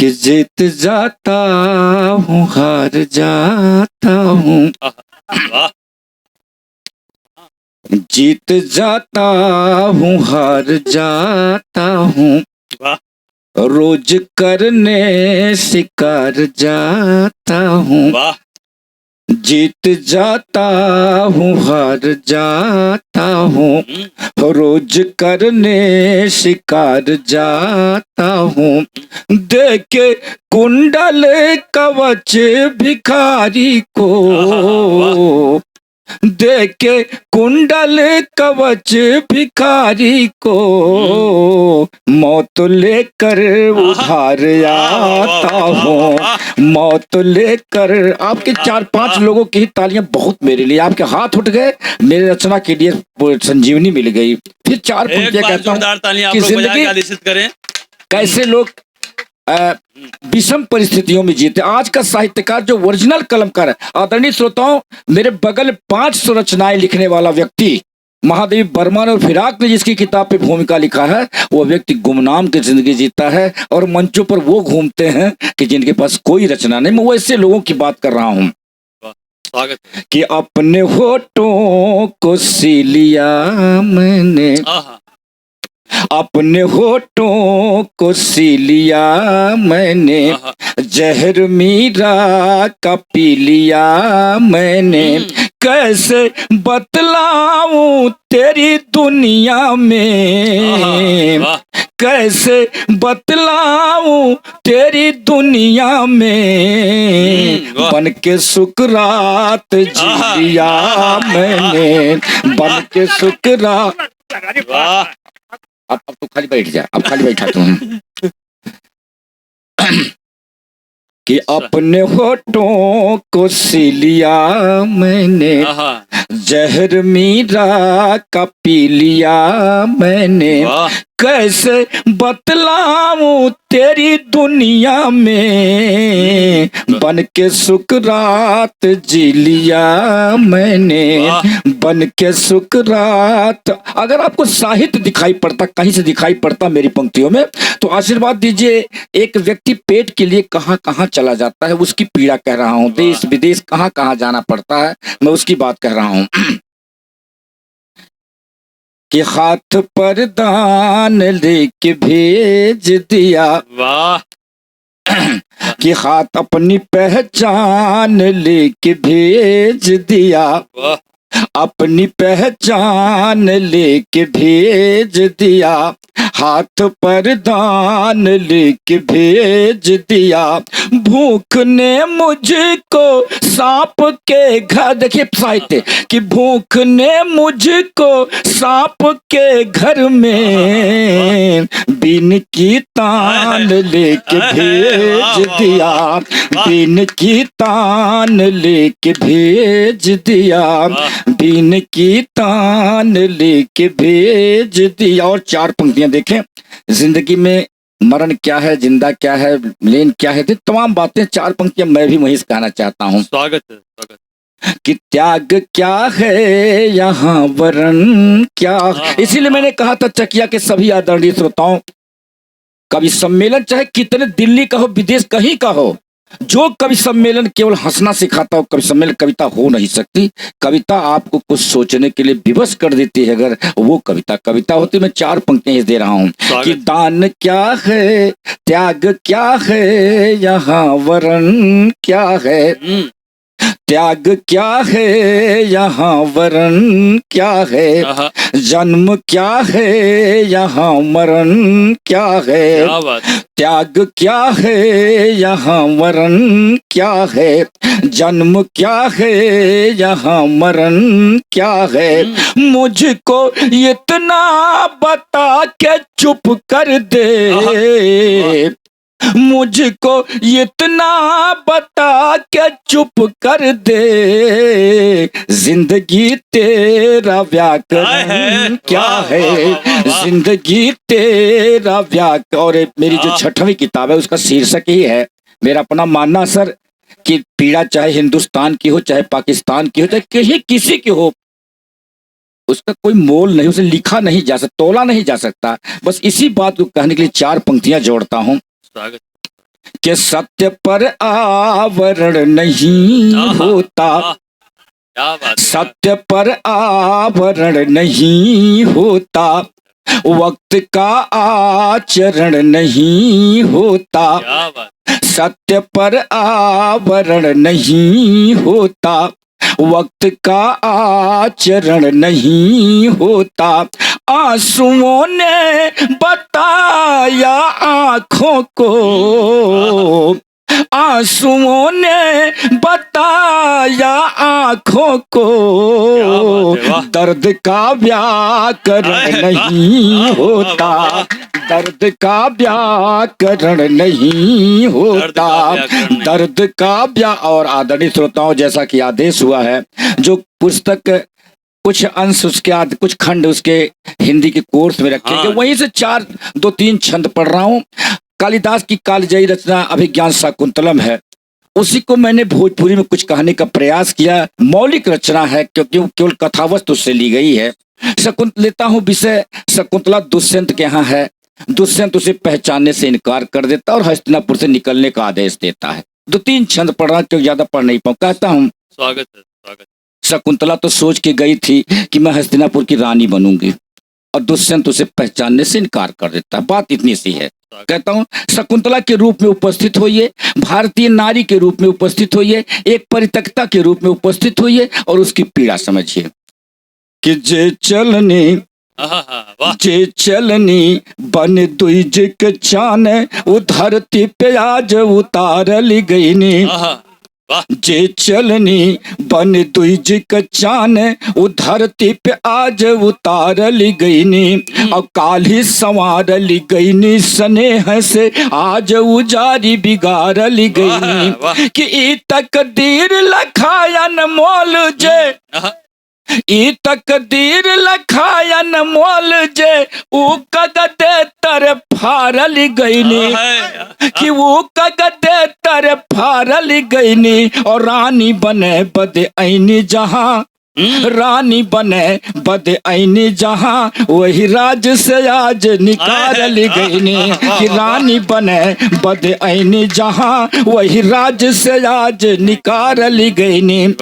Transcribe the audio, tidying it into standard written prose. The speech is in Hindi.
कि जीत जाता हूँ हार जाता हूँ, वाह जीत जाता हूँ हार जाता हूँ, वाह रोज करने शिकार जाता हूँ, वाह जीत जाता हूँ हार जाता हूँ, रोज करने शिकार जाता हूँ, देखे कुंडल कवच भिखारी को, देखे कुंडल कवच भिखारी को, मौत लेकर उधार आता हूँ, मौत लेकर। आपके 4-5 लोगों की ही तालियां बहुत मेरे लिए, आपके हाथ उठ गए, मेरे रचना के लिए संजीवनी मिल गई। फिर 4 पंक्तियां कहता हूँ कि जिंदगी करें कैसे लोग विषम परिस्थितियों में जीते। आज का साहित्यकार जो ओरिजिनल कलमकार है, आदरणीय श्रोताओं, मेरे बगल 500 रचनाएं लिखने वाला व्यक्ति महादेवी बर्मन और फिराक ने जिसकी किताब पे भूमिका लिखा है, वो व्यक्ति गुमनाम की जिंदगी जीता है और मंचों पर वो घूमते हैं कि जिनके पास कोई रचना नहीं। मैं वैसे लोगों की बात कर रहा हूँ कि अपने होठों को सी लिया मैंने, अपने होठों को सी लिया मैंने, जहर मीरा का पी लिया मैंने, कैसे बतलाऊं तेरी दुनिया में, कैसे बतलाऊं तेरी दुनिया में, बन के सुकरात जी लिया मैंने, बन के सुकरात। अब तो खाली बैठ जा, अब खाली बैठा तुम कि अपने होठों को सी लिया मैंने, जहर मीरा का पी लिया मैंने, कैसे बतलाऊं तेरी दुनिया में, बन के सुकरात जी लिया मैंने, बन के सुकरात। अगर आपको साहित्य दिखाई पड़ता, कहीं से दिखाई पड़ता मेरी पंक्तियों में, तो आशीर्वाद दीजिए। एक व्यक्ति पेट के लिए कहाँ कहाँ चला जाता है, उसकी पीड़ा कह रहा हूँ। देश विदेश कहाँ कहाँ जाना पड़ता है, मैं उसकी बात कह रहा हूँ कि हाथ पर दान लेके भेज दिया, वाह कि हाथ अपनी पहचान लेके भेज दिया, अपनी पहचान लेके भेज दिया, हाथ पर दान लेके भेज दिया, भूख ने मुझको सांप के घर। देखिए साहित्य कि भूख ने मुझको सांप के घर में बीन की तान लेके भेज दिया, बीन की तान लेके भेज दिया, बीन की तान लेके भेज दिया। और 4 पंक्तियां देखें, जिंदगी में मरण क्या है, जिंदा क्या है, लेन क्या है, तमाम बातें 4 पंक्तियां मैं भी वहीं से कहना चाहता हूँ। स्वागत स्वागत। कि त्याग क्या है यहाँ वरण क्या। इसीलिए मैंने कहा था चकिया के सभी आदरणीय श्रोताओं, कवि सम्मेलन चाहे कितने दिल्ली का हो, विदेश कहीं का हो, जो कवि सम्मेलन केवल हंसना सिखाता हो, कवि सम्मेलन कविता हो नहीं सकती। कविता आपको कुछ सोचने के लिए विवश कर देती है, अगर वो कविता होती। मैं 4 पंक्तियां दे रहा हूँ कि दान क्या है, त्याग क्या है, यहाँ वरण क्या है, त्याग क्या है, यहाँ वरण क्या है, जन्म क्या है, यहाँ मरण क्या है, त्याग क्या है, यहाँ मरण क्या है, जन्म क्या है, यहाँ मरण क्या है, मुझको इतना बता के चुप कर दे, मुझको इतना बता के चुप कर दे, जिंदगी तेरा व्याकरण क्या है, जिंदगी तेरा व्याकरण। और मेरी जो 6वीं किताब है उसका शीर्षक ही है, मेरा अपना मानना सर, कि पीड़ा चाहे हिंदुस्तान की हो, चाहे पाकिस्तान की हो, चाहे कहीं किसी की हो, उसका कोई मोल नहीं, उसे लिखा नहीं जा सकता, तोला नहीं जा सकता। बस इसी बात को कहने के लिए 4 पंक्तियां जोड़ता हूं कि सत्य पर आवरण नहीं होता, क्या बात है। सत्य पर आवरण नहीं होता, वक्त का आचरण नहीं होता, क्या बात। सत्य पर आवरण नहीं होता, वक्त का आचरण नहीं होता। आंसुओं ने बताया आँखों को, आंसुओं ने बताया आँखों को, क्या बात है, वाह। दर्द का व्याकरण नहीं होता, दर्द का व्याकरण नहीं होता, व्याकरण नहीं। दर्द का और आदरणीय श्रोताओं, जैसा कि आदेश हुआ है, जो पुस्तक कुछ अंश उसके कुछ खंड उसके हिंदी के कोर्स में रखेंगे, हाँ। वहीं से 2-3 छंद पढ़ रहा हूँ। कालिदास की कालजयी रचना अभिज्ञान शाकुंतलम है, उसी को मैंने भोजपुरी में कुछ कहने का प्रयास किया। मौलिक रचना है क्योंकि वो केवल कथावस्तु से ली गई है। लेता हूँ विषय, शकुंतला दुष्यंत के यहाँ है। दुष्यंत उसे पहचानने से इनकार कर देता और हस्तिनापुर से निकलने का आदेश देता है। 2-3 छंद पढ़ रहा क्योंकि ज्यादा पढ़ नहीं पाऊँ। कहता हूँ, स्वागत है, स्वागत। शकुंतला तो सोच के गई थी कि मैं हस्तिनापुर की रानी बनूंगी, और दुष्यंत उसे पहचानने से इनकार कर देता है। बात इतनी सी है। कहता हूँ, शकुंतला के रूप में उपस्थित होइए, भारतीय नारी के रूप में उपस्थित होइए, एक परित्यक्ता के रूप में उपस्थित होइए और उसकी पीड़ा समझिए कि जे चलनी वाह। जे चलनी बन दुइज के चान, वो धरती पे आज उतारली गईनी। वाह। जे चलनी बन दुइज के चान, वो धरती पे आज उतारली गईनी, और काली संवारली गईनी, स्नेह से आज उजारी बिगाड़ली गईनी। कि ई तकदीर लखायन मोल जे, ई तकदीर लखायन मोल जे, ऊ कगदे तर फारल गईनी, कि वो कगदे तर फारल गईनी, और रानी बने बदे ऐनी जहाँ, रानी बने बदे ऐनी जहाँ, वही राज से आज निकाल गईनी। कि रानी बने बदे ऐनी जहाँ, वही राज से आज निकाल गईनी।